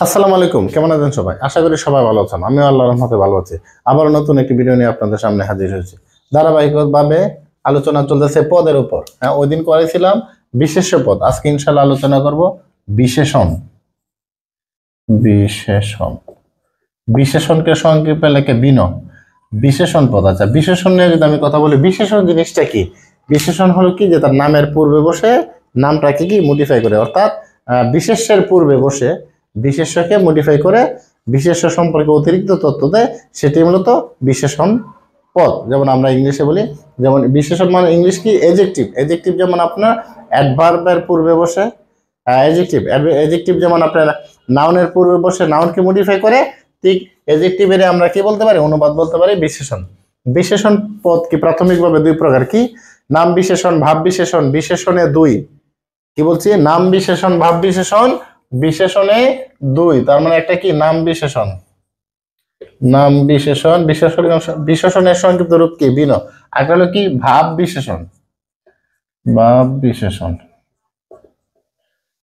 আসসালামু আলাইকুম, কেমন আছেন সবাই? আশা করি সবাই ভালো আছেন। আমিও আল্লাহর রহমতে ভালো আছি। আবার নতুন একটি ভিডিও নিয়ে আপনাদের সামনে হাজির হয়েছি। ধারাবাহিকভাবে আলোচনা চলতেছে পদের উপর। হ্যাঁ, ওই দিন করেছিলাম বিশেষ্য পদ। আজকে ইনশাআল্লাহ আলোচনা করব বিশেষণ। বিশেষণ বিশেষণকে সংক্ষেপে লেখে বিন। বিশেষণ পদ। আচ্ছা, বিশেষণ নিয়ে যদি আমি কথা বলি, বিশেষণ জিনিসটা কি? বিশেষণ হলো কি, যে তার নামের পূর্বে বসে নামটাকে কি মডিফাই করে, অর্থাৎ বিশেষ্যের পূর্বে বসে বিশেষ্যকে মডিফাই করে বিশেষ্য সম্পর্কে অতিরিক্ত তথ্য দেয়, সেটি মূলত বিশেষণ পদ। যেমন আমরা ইংলিশে বলি, যেমন বিশেষণ মানে ইংলিশ কি এডজেক্টিভ। এডজেক্টিভ যেমন আপনার অ্যাডভার্বের পূর্বে বসে এডজেক্টিভ। এডজেক্টিভ যেমন আপনার নাউনের পূর্বে বসে নাউনকে মডিফাই করে, ঠিক এডজেক্টিভের আমরা কি বলতে পারি, অনুবাদ বলতে পারি বিশেষণ। বিশেষণ পদ কি প্রাথমিকভাবে দুই প্রকার, কি নাম বিশেষণ, ভাব বিশেষণ। বিশেষণে দুই, কি বলছি, নাম বিশেষণ, ভাব বিশেষণ। বিশেষণে দুই, তার মানে একটা কি নাম বিশেষণ, নাম বিশেষণ। বিশেষণের সংক্ষিপ্ত রূপ কি বিন। আর হলো কি ভাব বিশেষণ, ভাব বিশেষণ।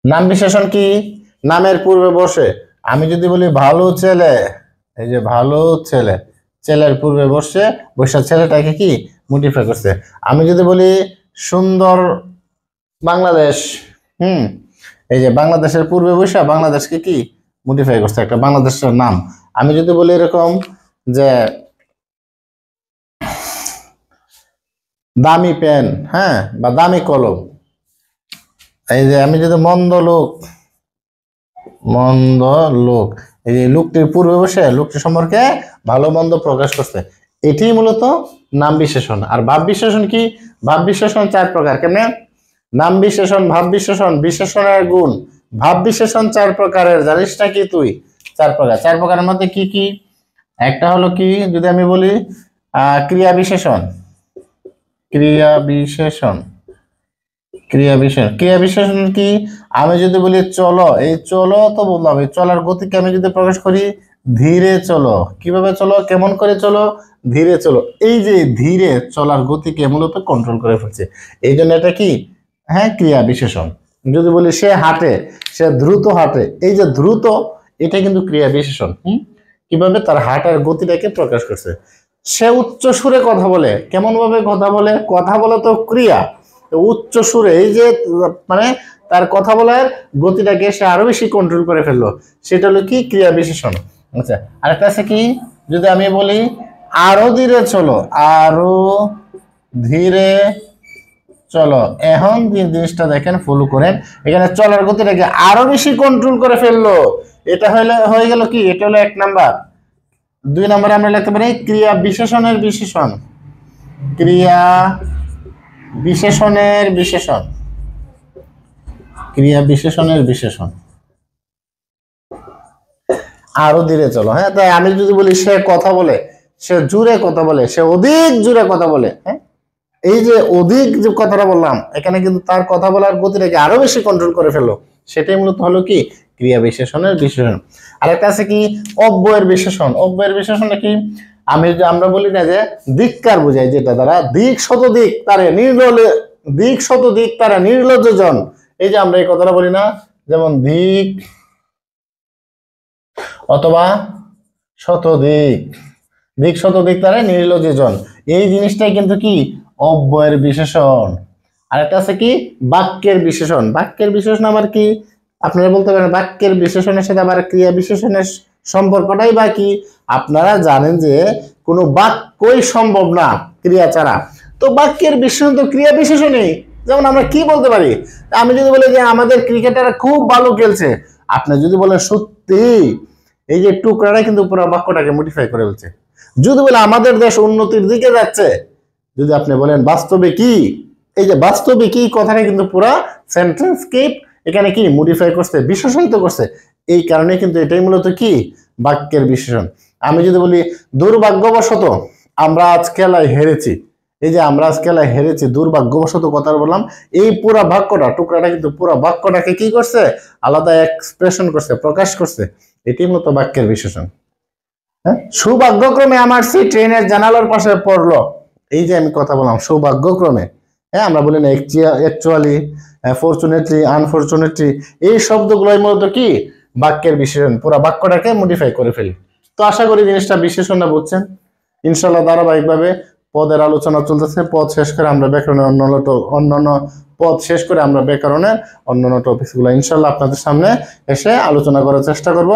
নাম বিশেষণ কি নামের পূর্বে বসে, আমি যদি বলি ভালো ছেলে, এই যে ভালো ছেলে, ছেলের পূর্বে বসে ছেলেটাকে কি মডিফাই করছে। আমি যদি বলি সুন্দর বাংলাদেশ, এই যে বাংলাদেশের পূর্বে বসে বাংলাদেশকে কি মডিফাই করছে, একটা বাংলাদেশের নাম। আমি যদি বলি এরকম যে দামি পেন, হ্যাঁ, বা দামি কলম, এই যে আমি যদি মন্দ লোক, মন্দ লোক, এই যে লোকটির পূর্বে বসে লোকটি সম্পর্কে ভালো মন্দ প্রকাশ করছে, এটি মূলত নাম বিশেষণ। আর ভাব বিশেষণ কি, ভাব বিশেষণ চার প্রকার। কেমনে? নাম বিশেষণ, ভাব বিশেষণ, বিশেষণের গুণ। ভাব বিশেষণ চার প্রকারের, জানিস না কি তুই? চার প্রকার। চার প্রকারের মধ্যে কি কি? একটা হলো কি, যদি আমি বলি ক্রিয়া বিশেষণ, ক্রিয়া বিশেষণ, ক্রিয়া বিশেষণ। ক্রিয়া বিশেষণ কি, আমি যদি বলি চলো, এই চলো তো বললাম, এই চলার গতিকে আমি যদি প্রকাশ করি ধীরে চলো, কিভাবে চলো, কেমন করে চলো, ধীরে চলো। এই যে ধীরে চলার গতিকে মূলত কন্ট্রোল করে ফেলছে, এই জন্য এটা কি, হ্যাঁ, ক্রিয়া বিশেষণ। যদি বলি সে হাঁটে, সে দ্রুত হাঁটে, এই যে দ্রুত, এটা কিন্তু ক্রিয়া বিশেষণ। কিভাবে তার হাঁটার গতিটাকে প্রকাশ করছে। সে উচ্চ সুরে কথা বলে, কেমন ভাবে কথা বলে, কথা বলা তো ক্রিয়া, উচ্চ সুরে, এই যে মানে তার কথা বলার গতিটাকে সে আরো বেশি কন্ট্রোল করে ফেললো, সেটা হলো কি ক্রিয়া বিশেষণ। আচ্ছা, আরেকটা আছে কি, যদি আমি বলি আরো ধীরে চলো, আরো ধীরে চলো, এখন যে জিনিসটা দেখেন, ফলো করেন, এখানে চলার গতিটাকে আরো বেশি কন্ট্রোল করে ফেললো, এটা হয়ে গেল কি, এটা হলো এক নাম্বার। দুই নাম্বারে আমরা লিখতে পারি ক্রিয়া বিশেষণের বিশেষণ, ক্রিয়া বিশেষণের বিশেষণ, ক্রিয়া বিশেষণের বিশেষণ। আরো ধীরে চলো, হ্যাঁ, তাই আমি যদি বলি সে কথা বলে, সে জোরে কথা বলে, সে অধিক জোরে কথা বলে, হ্যাঁ, এই যে অধিক যে কথাটা বললাম, এখানে কিন্তু তার কথা বলার গতিটাকে আরো বেশি কন্ট্রোল করে ফেলো, সেটাই মূলত হলো কি ক্রিয়া বিশেষণের বিশেষণ। আরেকটা আছে কি অব্যয়ের বিশেষণ। অব্যয়ের বিশেষণটা কি, আমরা বলি না যে দিককার বোঝায়, যেটা দ্বারা দিক শত দিক তারে নির্লজ্জ, দিক শত দিক তারা নির্লজ্জ জন, এই যে আমরা এই কথাটা বলি না, যেমন দিক অথবা শতদিক, দিক শতদিক তারা নির্লজ্জ জন, এই জিনিসটাই কিন্তু কি অব্যয়ের বিশেষণ। আরেকটা আছে কি বাক্যের বিশেষণ। বাক্যের বিশেষণ আবার কি, আপনারা বলতে পারেন বাক্যের বিশেষণের সাথে আবার ক্রিয়া বিশেষণের সম্পর্কটাই বা কি। আপনারা জানেন যে কোনো বাক্যই সম্ভব না ক্রিয়া ছাড়া, তো বাক্যের বিশেষণ তো ক্রিয়া বিশেষণই। যেমন আমরা কি বলতে পারি, আমি যদি বলি যে আমাদের ক্রিকেটাররা খুব ভালো খেলছে, আপনি যদি বলেন সত্যি, এই যে টুকরাটা কিন্তু পুরো বাক্যটাকে মডিফাই করে ফেলছে। যদি বলে আমাদের দেশ উন্নতির দিকে যাচ্ছে, যদি আপনি বলেন বাস্তবে কি, এই যে বাস্তবে কি কথাটা কিন্তু পুরো সেন্টেন্সকে এখানে কি মডিফাই করছে, বিশেষায়িত করছে। এই কারণে কিন্তু এটাই মূলত কি বাক্যের বিশেষণ। আমি যদি বলি দুর্ভাগ্যবশত আমরা আজ খেলায় হেরেছি, এই যে আমরা আজ খেলায় হেরেছি, দুর্ভাগ্যবশত কথা বললাম, এই পুরা বাক্যটা টুকরাটা কিন্তু পুরো বাক্যটাকে কি করছে, আলাদা এক্সপ্রেশন করছে, প্রকাশ করছে, এটি মূলত বাক্যের বিশেষণ। হ্যাঁ, সৌভাগ্যক্রমে আমার সেই ট্রেনের জানালার পাশে পড়লো, এই যে আমি কথা বললাম সৌভাগ্যক্রমে, হ্যাঁ, আমরা বলি না অ্যাকচুয়ালি, ফরচুনেটলি, আনফরচুনেটলি, এই শব্দগুলোই মূলত কি বাক্যের বিশেষণ, পুরো বাক্যটাকে মডিফাই করে ফেলি। তো আশা করি জিনিসটা বিশেষণটা বুঝছেন। ইনশাল্লাহ ধারাবাহিকভাবে পদের আলোচনা চলতেছে। পদ শেষ করে আমরা ব্যাকরণের অন্যান্য পদ শেষ করে আমরা ব্যাকরণের অন্যান্য টপিকসগুলো ইনশাল্লাহ আপনাদের সামনে এসে আলোচনা করার চেষ্টা করব।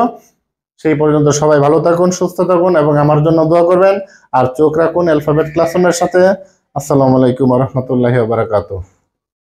সেই পর্যন্ত সবাই ভালো থাকুন, সুস্থ থাকুন এবং আমার জন্য দোয়া করবেন। আর চোখ রাখুন অ্যালফাবেট ক্লাসরুমের সাথে। আসসালামু আলাইকুম ওয়া রাহমাতুল্লাহি ওয়া বারাকাতুহু।